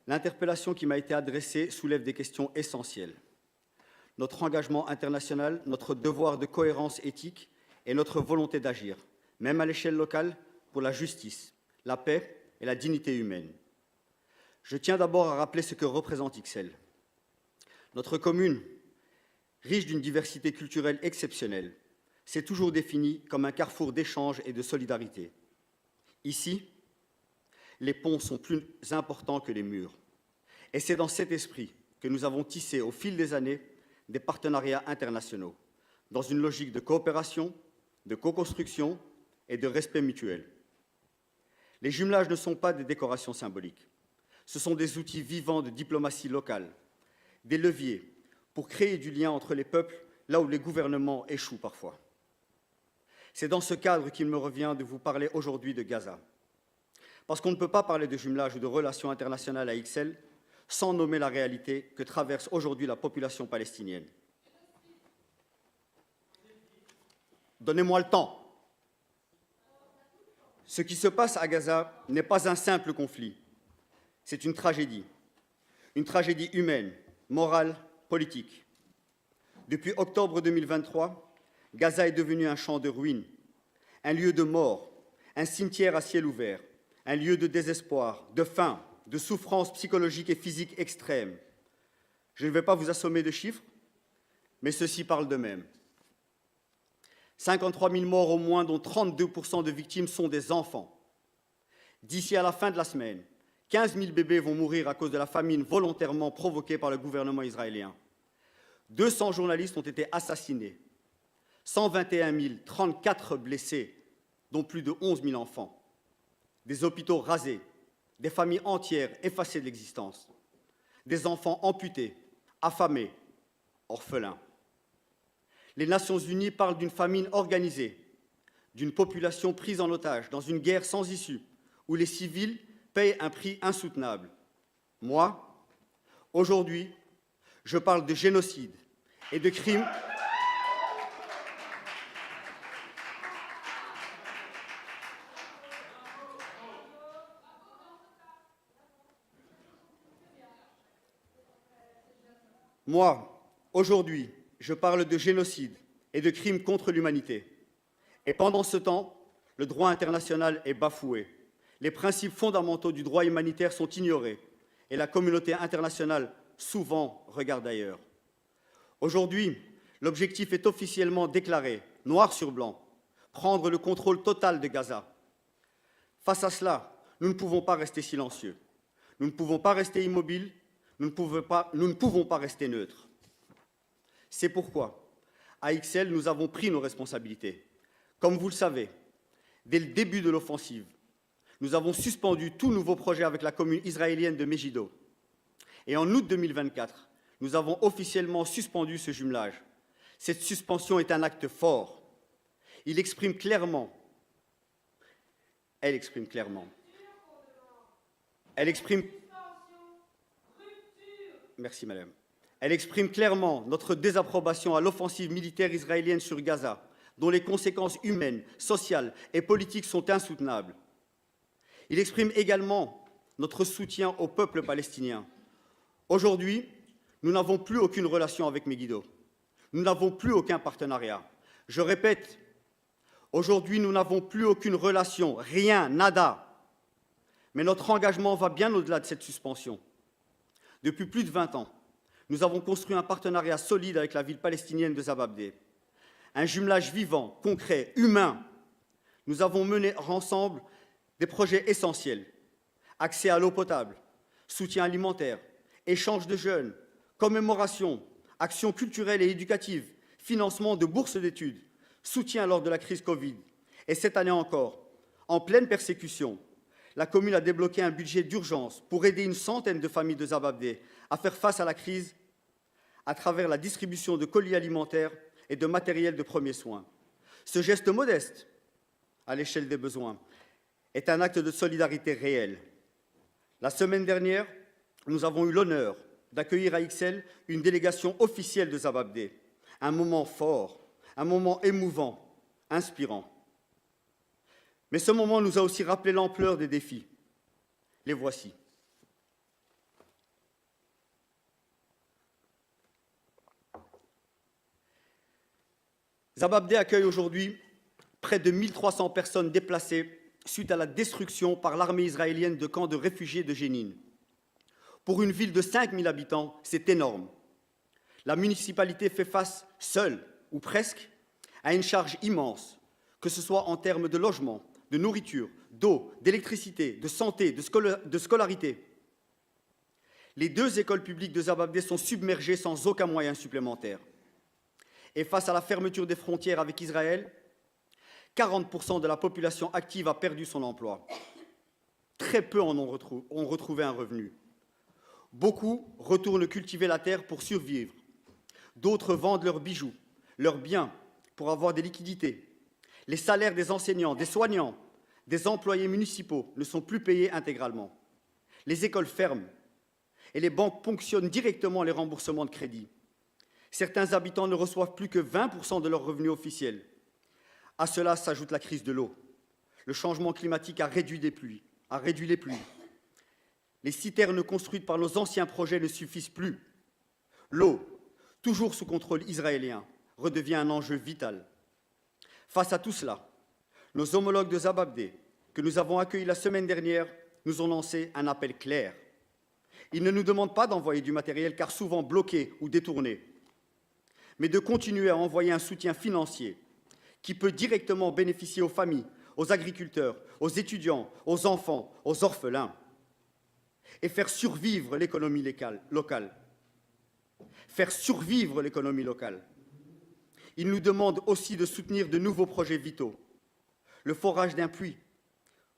L'interpellation qui m'a été adressée soulève des questions essentielles. Notre engagement international, notre devoir de cohérence éthique et notre volonté d'agir, même à l'échelle locale, pour la justice, la paix et la dignité humaine. Je tiens d'abord à rappeler ce que représente Ixelles. Notre commune, riche d'une diversité culturelle exceptionnelle, s'est toujours définie comme un carrefour d'échanges et de solidarité. Ici, les ponts sont plus importants que les murs. Et c'est dans cet esprit que nous avons tissé au fil des années des partenariats internationaux, dans une logique de coopération, de co-construction et de respect mutuel. Les jumelages ne sont pas des décorations symboliques. Ce sont des outils vivants de diplomatie locale, des leviers pour créer du lien entre les peuples là où les gouvernements échouent parfois. C'est dans ce cadre qu'il me revient de vous parler aujourd'hui de Gaza. Parce qu'on ne peut pas parler de jumelage ou de relations internationales à Ixelles sans nommer la réalité que traverse aujourd'hui la population palestinienne. Donnez-moi le temps. Ce qui se passe à Gaza n'est pas un simple conflit. C'est une tragédie humaine, morale, politique. Depuis octobre 2023, Gaza est devenu un champ de ruines, un lieu de mort, un cimetière à ciel ouvert, un lieu de désespoir, de faim, de souffrance psychologique et physique extrême. Je ne vais pas vous assommer de chiffres, mais ceux-ci parlent d'eux-mêmes. 53 000 morts au moins, dont 32% de victimes sont des enfants. D'ici à la fin de la semaine, 15 000 bébés vont mourir à cause de la famine volontairement provoquée par le gouvernement israélien. 200 journalistes ont été assassinés. 121 034 blessés, dont plus de 11 000 enfants. Des hôpitaux rasés, des familles entières effacées de l'existence. Des enfants amputés, affamés, orphelins. Les Nations unies parlent d'une famine organisée, d'une population prise en otage dans une guerre sans issue, où les civils payent un prix insoutenable. Moi, aujourd'hui, je parle de génocide et de crimes. Moi, aujourd'hui, je parle de génocide et de crimes contre l'humanité. Et pendant ce temps, le droit international est bafoué. Les principes fondamentaux du droit humanitaire sont ignorés et la communauté internationale souvent regarde ailleurs. Aujourd'hui, l'objectif est officiellement déclaré, noir sur blanc, prendre le contrôle total de Gaza. Face à cela, nous ne pouvons pas rester silencieux. Nous ne pouvons pas rester immobiles, nous ne pouvons pas rester neutres. C'est pourquoi, à Ixelles, nous avons pris nos responsabilités. Comme vous le savez, dès le début de l'offensive, nous avons suspendu tout nouveau projet avec la commune israélienne de Megiddo. Et en août 2024, nous avons officiellement suspendu ce jumelage. Cette suspension est un acte fort. Elle exprime clairement Merci, madame. Elle exprime clairement notre désapprobation à l'offensive militaire israélienne sur Gaza, dont les conséquences humaines, sociales et politiques sont insoutenables. Il exprime également notre soutien au peuple palestinien. Aujourd'hui, nous n'avons plus aucune relation avec Megiddo. Nous n'avons plus aucun partenariat. Je répète, aujourd'hui, nous n'avons plus aucune relation, rien, nada. Mais notre engagement va bien au-delà de cette suspension. Depuis plus de 20 ans, nous avons construit un partenariat solide avec la ville palestinienne de Zababdeh. Un jumelage vivant, concret, humain. Nous avons mené ensemble des projets essentiels. Accès à l'eau potable, soutien alimentaire, échange de jeunes, commémoration, actions culturelles et éducatives, financement de bourses d'études, soutien lors de la crise Covid. Et cette année encore, en pleine persécution, la commune a débloqué un budget d'urgence pour aider une centaine de familles de Zababdeh à faire face à la crise à travers la distribution de colis alimentaires et de matériel de premiers soins. Ce geste modeste, à l'échelle des besoins, est un acte de solidarité réel. La semaine dernière, nous avons eu l'honneur d'accueillir à Ixelles une délégation officielle de Zababdeh. Un moment fort, un moment émouvant, inspirant. Mais ce moment nous a aussi rappelé l'ampleur des défis. Les voici. Zababdeh accueille aujourd'hui près près de 1300 personnes déplacées suite à la destruction par l'armée israélienne de camps de réfugiés de Jénine. Pour une ville de 5000 habitants, c'est énorme. La municipalité fait face seule, ou presque, à une charge immense, que ce soit en termes de logement, de nourriture, d'eau, d'électricité, de santé, de scolarité. Les 2 écoles publiques de Zababdé sont submergées sans aucun moyen supplémentaire. Et face à la fermeture des frontières avec Israël, 40% de la population active a perdu son emploi. Très peu en ont retrouvé un revenu. Beaucoup retournent cultiver la terre pour survivre. D'autres vendent leurs bijoux, leurs biens pour avoir des liquidités. Les salaires des enseignants, des soignants, des employés municipaux ne sont plus payés intégralement. Les écoles ferment et les banques ponctionnent directement les remboursements de crédit. Certains habitants ne reçoivent plus que 20% de leurs revenus officiels. À cela s'ajoute la crise de l'eau. Le changement climatique a réduit les pluies. Les citernes construites par nos anciens projets ne suffisent plus. L'eau, toujours sous contrôle israélien, redevient un enjeu vital. Face à tout cela, nos homologues de Zababdé, que nous avons accueillis la semaine dernière, nous ont lancé un appel clair. Ils ne nous demandent pas d'envoyer du matériel, car souvent bloqué ou détourné, mais de continuer à envoyer un soutien financier qui peut directement bénéficier aux familles, aux agriculteurs, aux étudiants, aux enfants, aux orphelins, et faire survivre l'économie locale. Faire survivre l'économie locale. Ils nous demandent aussi de soutenir de nouveaux projets vitaux. Le forage d'un puits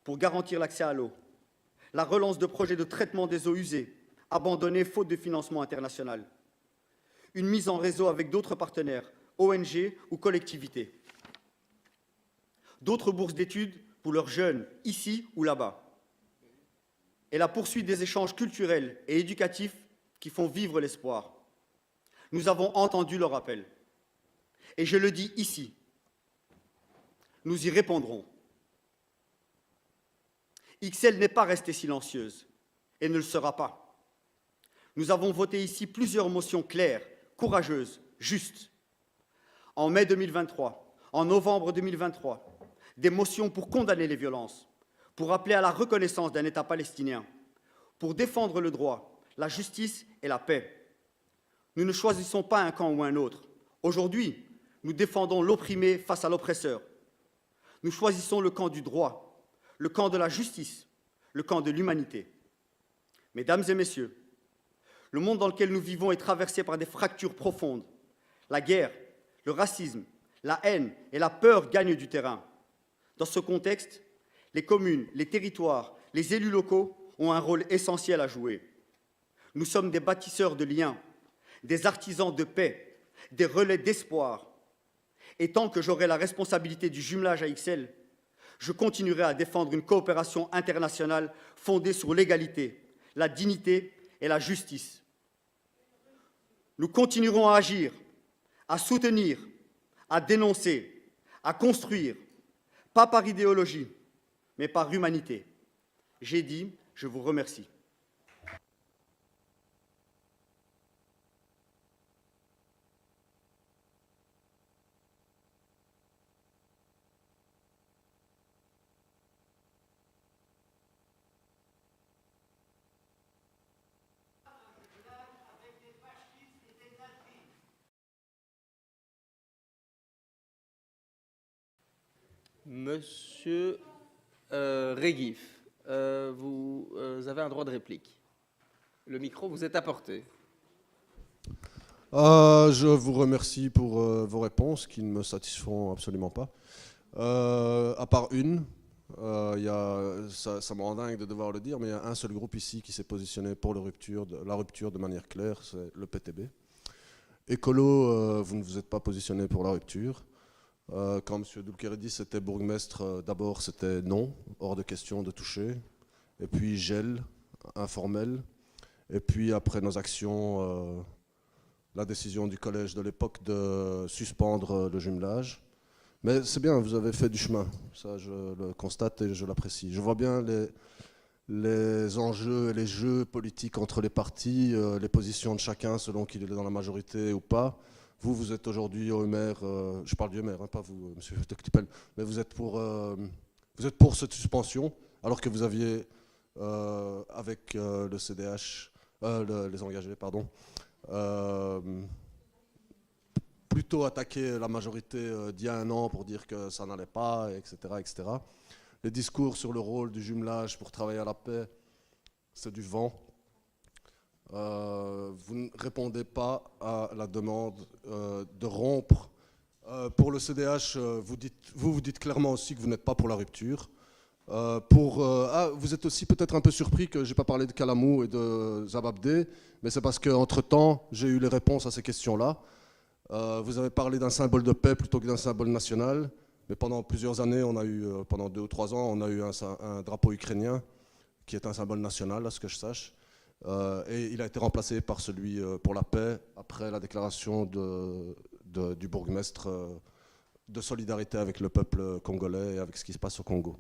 pour garantir l'accès à l'eau, la relance de projets de traitement des eaux usées, abandonnés faute de financement international, une mise en réseau avec d'autres partenaires, ONG ou collectivités, d'autres bourses d'études pour leurs jeunes, ici ou là-bas, et la poursuite des échanges culturels et éducatifs qui font vivre l'espoir. Nous avons entendu leur appel, et je le dis ici, nous y répondrons. XL n'est pas restée silencieuse, et ne le sera pas. Nous avons voté ici plusieurs motions claires, courageuses, justes. En mai 2023, en novembre 2023, des motions pour condamner les violences, pour appeler à la reconnaissance d'un État palestinien, pour défendre le droit, la justice et la paix. Nous ne choisissons pas un camp ou un autre. Aujourd'hui, nous défendons l'opprimé face à l'oppresseur. Nous choisissons le camp du droit, le camp de la justice, le camp de l'humanité. Mesdames et messieurs, le monde dans lequel nous vivons est traversé par des fractures profondes. La guerre, le racisme, la haine et la peur gagnent du terrain. Dans ce contexte, les communes, les territoires, les élus locaux ont un rôle essentiel à jouer. Nous sommes des bâtisseurs de liens, des artisans de paix, des relais d'espoir. Et tant que j'aurai la responsabilité du jumelage à XL, je continuerai à défendre une coopération internationale fondée sur l'égalité, la dignité et la justice. Nous continuerons à agir, à soutenir, à dénoncer, à construire, pas par idéologie, mais par humanité. J'ai dit, je vous remercie. Monsieur Régif, vous avez un droit de réplique. Le micro vous est apporté. Je vous remercie pour vos réponses qui ne me satisfont absolument pas. À part une, ça me rend dingue de devoir le dire, mais il y a un seul groupe ici qui s'est positionné pour la rupture de manière claire, c'est le PTB. Écolo, vous ne vous êtes pas positionné pour la rupture. Quand M. Doulkeridis était bourgmestre, d'abord c'était non, hors de question de toucher, et puis gel, informel, et puis après nos actions, la décision du collège de l'époque de suspendre le jumelage. Mais c'est bien, vous avez fait du chemin, ça je le constate et je l'apprécie. Je vois bien les enjeux et les jeux politiques entre les partis, les positions de chacun selon qu'il est dans la majorité ou pas. Vous êtes aujourd'hui au EMER, je parle du EMER, hein, pas vous, monsieur Toctipel, mais vous êtes pour cette suspension, alors que vous aviez, avec le CDH, les engagés, pardon, plutôt attaqué la majorité d'il y a un an pour dire que ça n'allait pas, etc., etc. Les discours sur le rôle du jumelage pour travailler à la paix, c'est du vent. Vous ne répondez pas à la demande de rompre. Pour le CDH, vous dites clairement aussi que vous n'êtes pas pour la rupture. Vous êtes aussi peut-être un peu surpris que je n'ai pas parlé de Kalamou et de Zababdé, mais c'est parce qu'entre-temps, j'ai eu les réponses à ces questions-là. Vous avez parlé d'un symbole de paix plutôt que d'un symbole national, mais pendant plusieurs années, pendant 2 ou 3 ans, on a eu un drapeau ukrainien qui est un symbole national, à ce que je sache. Et il a été remplacé par celui pour la paix après la déclaration du bourgmestre de solidarité avec le peuple congolais et avec ce qui se passe au Congo.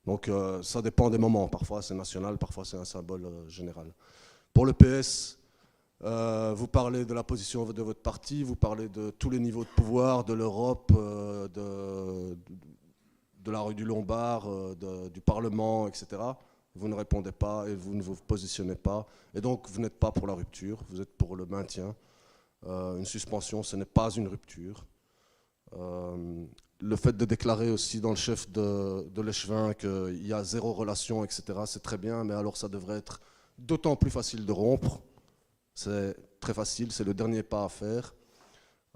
Donc ça dépend des moments. Parfois c'est national, parfois c'est un symbole général. Pour le PS, vous parlez de la position de votre parti, vous parlez de tous les niveaux de pouvoir, de l'Europe, de la rue du Lombard, du Parlement, etc. Vous ne répondez pas et vous ne vous positionnez pas. Et donc, vous n'êtes pas pour la rupture, vous êtes pour le maintien. Une suspension, ce n'est pas une rupture. Le fait de déclarer aussi dans le chef de l'échevin qu'il y a 0 relation, etc., c'est très bien, mais alors ça devrait être d'autant plus facile de rompre. C'est très facile, c'est le dernier pas à faire.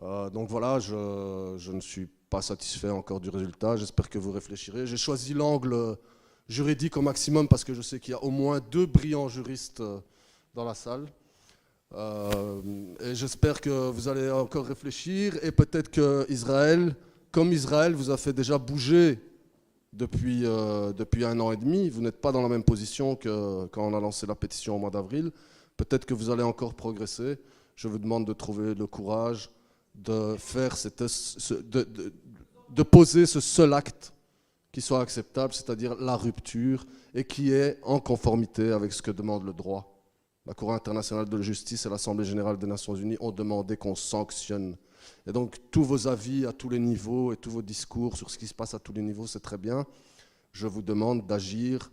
Donc voilà, je ne suis pas satisfait encore du résultat. J'espère que vous réfléchirez. J'ai choisi l'angle juridique au maximum parce que je sais qu'il y a au moins 2 brillants juristes dans la salle. Et j'espère que vous allez encore réfléchir et peut-être que Israël, comme Israël vous a fait déjà bouger depuis 1 an et demi, vous n'êtes pas dans la même position que quand on a lancé la pétition au mois d'avril. Peut-être que vous allez encore progresser. Je vous demande de trouver le courage de faire de poser ce seul acte qui soit acceptable, c'est-à-dire la rupture, et qui est en conformité avec ce que demande le droit. La Cour internationale de justice et l'Assemblée générale des Nations unies ont demandé qu'on sanctionne. Et donc tous vos avis à tous les niveaux et tous vos discours sur ce qui se passe à tous les niveaux, c'est très bien. Je vous demande d'agir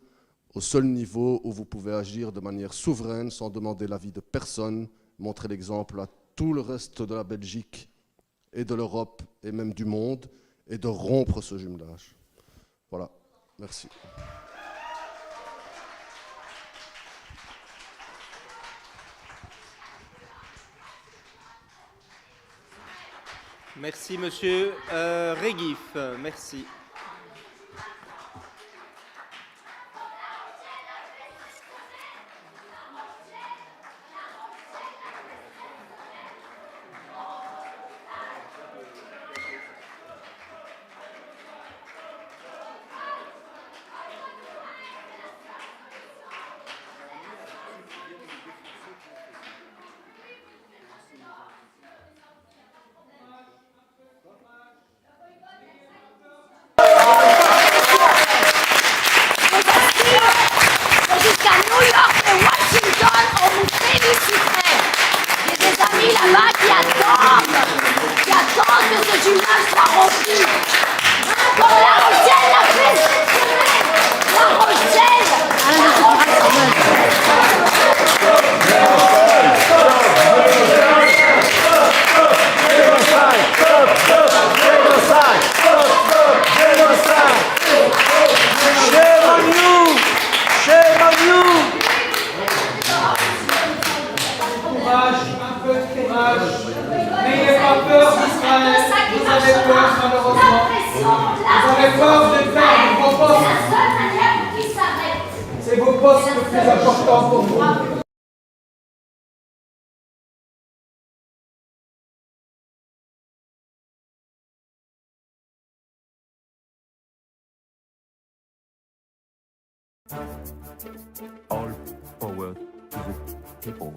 au seul niveau où vous pouvez agir de manière souveraine, sans demander l'avis de personne, montrer l'exemple à tout le reste de la Belgique et de l'Europe et même du monde, et de rompre ce jumelage. Voilà, merci. Merci, monsieur Réguif. Merci. Jusqu'à New York et Washington, on vous féliciterait. J'ai des amis là-bas qui attendent que ce jumelage soit rompu. Pour La Rochelle, la fête cette semaine. La Rochelle. Courage, un peu de courage. N'ayez pas peur d'Israël. Vous avez peur, malheureusement. Vous avez peur de perdre vos postes. C'est vos postes le plus important pour vous. All power to the people.